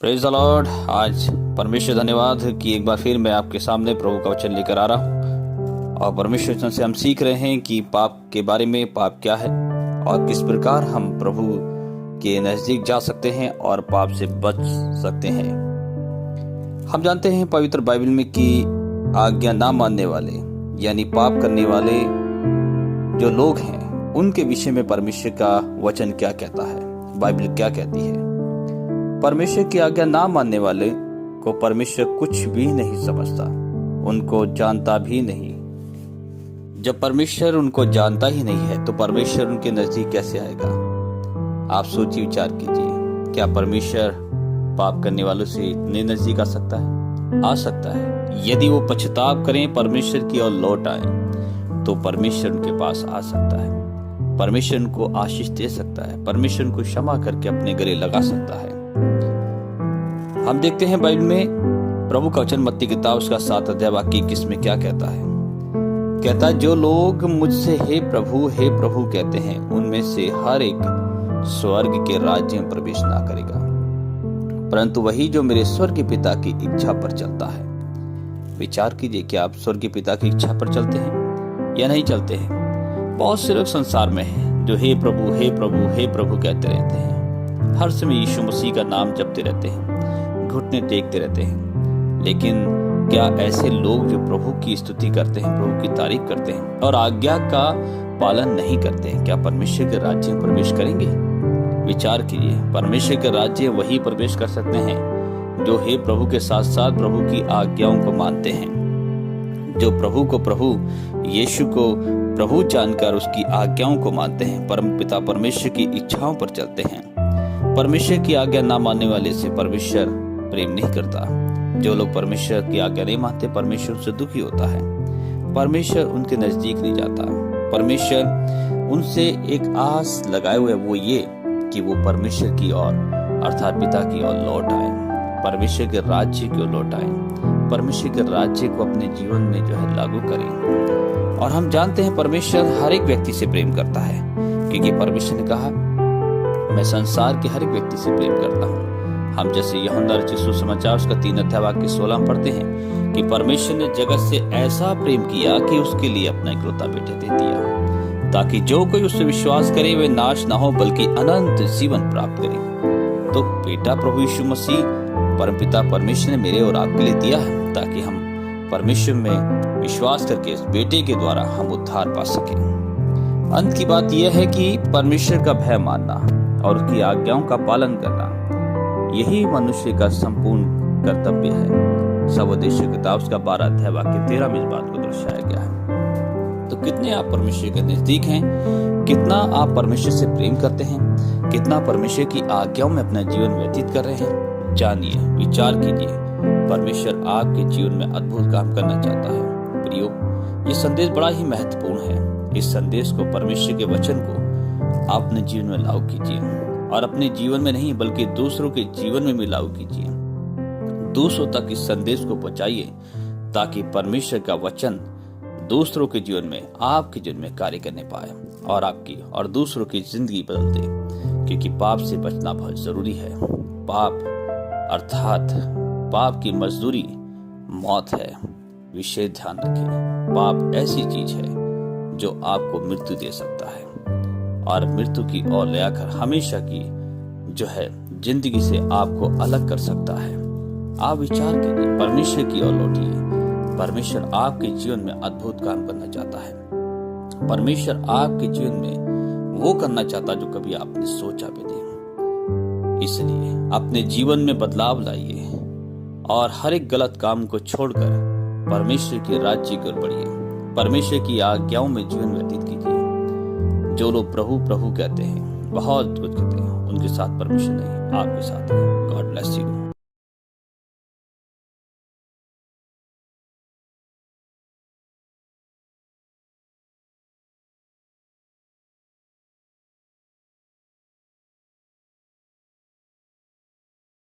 Praise the Lord. आज परमेश्वर धन्यवाद कि एक बार फिर मैं आपके सामने प्रभु का वचन लेकर आ रहा हूँ और परमेश्वर वचन से हम सीख रहे हैं कि पाप के बारे में, पाप क्या है और किस प्रकार हम प्रभु के नजदीक जा सकते हैं और पाप से बच सकते हैं। हम जानते हैं पवित्र बाइबल में कि आज्ञा ना मानने वाले यानी पाप करने वाले जो लोग हैं उनके विषय में परमेश्वर का वचन क्या कहता है, बाइबल क्या कहती है। परमेश्वर की आज्ञा ना मानने वाले को परमेश्वर कुछ भी नहीं समझता, उनको जानता भी नहीं। जब परमेश्वर उनको जानता ही नहीं है तो परमेश्वर उनके नजदीक कैसे आएगा? आप सोचिए, विचार कीजिए, क्या परमेश्वर पाप करने वालों से इतने नजदीक आ सकता है? आ सकता है। यदि वो पश्चाताप करें, परमेश्वर की ओर लौट आए तो परमेश्वर उनके पास आ सकता है। परमेश्वर उनको आशीष दे सकता है। परमेश्वर उनको क्षमा करके अपने गले लगा सकता है। हम देखते हैं बाइबल में प्रभु का वचन मत्ती किताब उसका 7 अध्याय वाक्य 21 में क्या कहता है। कहता है, जो लोग मुझसे हे प्रभु कहते हैं उनमें से हर एक स्वर्ग के राज्य में प्रवेश ना करेगा, परंतु वही जो मेरे स्वर्गीय पिता की इच्छा पर चलता है। विचार कीजिए, क्या आप स्वर्गीय पिता की इच्छा पर चलते हैं या नहीं चलते हैं? बहुत से लोग संसार में हैं जो हे प्रभु कहते रहते हैं, हर समय यीशु मसीह का नाम जपते रहते हैं, घुटने टेकते रहते हैं। लेकिन क्या ऐसे लोग जो प्रभु की स्तुति करते हैं, प्रभु की तारीफ करते हैं और आज्ञा का पालन नहीं करते हैं, क्या परमेश्वर के राज्य में प्रवेश करेंगे? विचार कीजिए, परमेश्वर के राज्य वही प्रवेश कर सकते हैं जो हे प्रभु के साथ साथ प्रभु की आज्ञाओं को मानते हैं, जो प्रभु को प्रभु, यीशु को प्रभु जानकर उसकी आज्ञाओं को मानते हैं, परम पिता परमेश्वर की इच्छाओं पर चलते हैं। परमेश्वर की आज्ञा ना मानने वाले से परमेश्वर प्रेम नहीं करता। जो लोग परमेश्वर की आज्ञा नहीं मानते, परमेश्वर उनसे दुखी होता है। परमेश्वर उनके नजदीक नहीं जाता। परमेश्वर उनसे एक आस लगाए हुए वो ये कि वो परमेश्वर की ओर अर्थात पिता की ओर लौट आए, परमेश्वर के राज्य की ओर लौट आए, परमेश्वर के राज्य को अपने जीवन में जो है लागू करें। और हम जानते हैं परमेश्वर हर एक व्यक्ति से प्रेम करता है, क्योंकि परमेश्वर ने कहा मैं संसार के हर एक व्यक्ति से प्रेम करता हूँ। हम जैसे यूहन्ना रचित सुसमाचार उसका 3 अध्याय वाक्य 16 में पढ़ते हैं कि परमेश्वर ने जगत से ऐसा प्रेम किया कि उसके लिए अपना इकलौता बेटा दे दिया, ताकि जो कोई उससे विश्वास करे वे नाश ना हो बल्कि अनंत जीवन प्राप्त करे। तो बेटा प्रभु यीशु मसीह परमपिता परमेश्वर ने मेरे और आपके लिए दिया है, ताकि हम परमेश्वर में विश्वास करके इस बेटे के द्वारा हम उद्धार पा सके। अंत की बात यह है कि परमेश्वर का भय मानना और उसकी आज्ञाओं का पालन करना, यही मनुष्य का संपूर्ण कर्तव्य है। सबोदेश किताब का 12 अध्याय वाक्य 13 में इस बात को दर्शाया गया है। तो कितने आप परमेश्वर के नजदीक हैं? कितना आप परमेश्वर से प्रेम करते हैं? कितना परमेश्वर की आज्ञाओं में अपना जीवन व्यतीत कर रहे हैं? जानिए, विचार कीजिए, परमेश्वर आपके जीवन में अद्भुत काम करना चाहता है। प्रियो, ये संदेश बड़ा ही महत्वपूर्ण है। इस संदेश को, परमेश्वर के वचन को आप अपने जीवन में लागू कीजिए और अपने जीवन में नहीं बल्कि दूसरों के जीवन में भी लागू कीजिए। दूसरों तक इस संदेश को पहुंचाइए ताकि परमेश्वर का वचन दूसरों के जीवन में, आपके जीवन में कार्य करने पाए और आपकी और दूसरों की जिंदगी बदल दे, क्योंकि पाप से बचना बहुत जरूरी है। पाप अर्थात पाप की मजदूरी मौत है। विशेष ध्यान रखें, पाप ऐसी चीज है जो आपको मृत्यु दे सकता है और मृत्यु की ओर ले आकर हमेशा की जो है जिंदगी से आपको अलग कर सकता है। आप विचार कीजिए, परमेश्वर की ओर लौटिए। परमेश्वर आपके जीवन में अद्भुत काम करना चाहता है। परमेश्वर आपके जीवन में वो करना चाहता जो कभी आपने सोचा भी नहीं। इसलिए अपने जीवन में बदलाव लाइए और हर एक गलत काम को छोड़कर परमेश्वर के राज्य की ओर बढ़िए। परमेश्वर की आज्ञाओं में जीवन व्यतीत कीजिए। जो लोग प्रभु कहते हैं, बहुत कुछ कहते हैं, उनके साथ परमेश्वर नहीं, आपके साथ है। God bless you.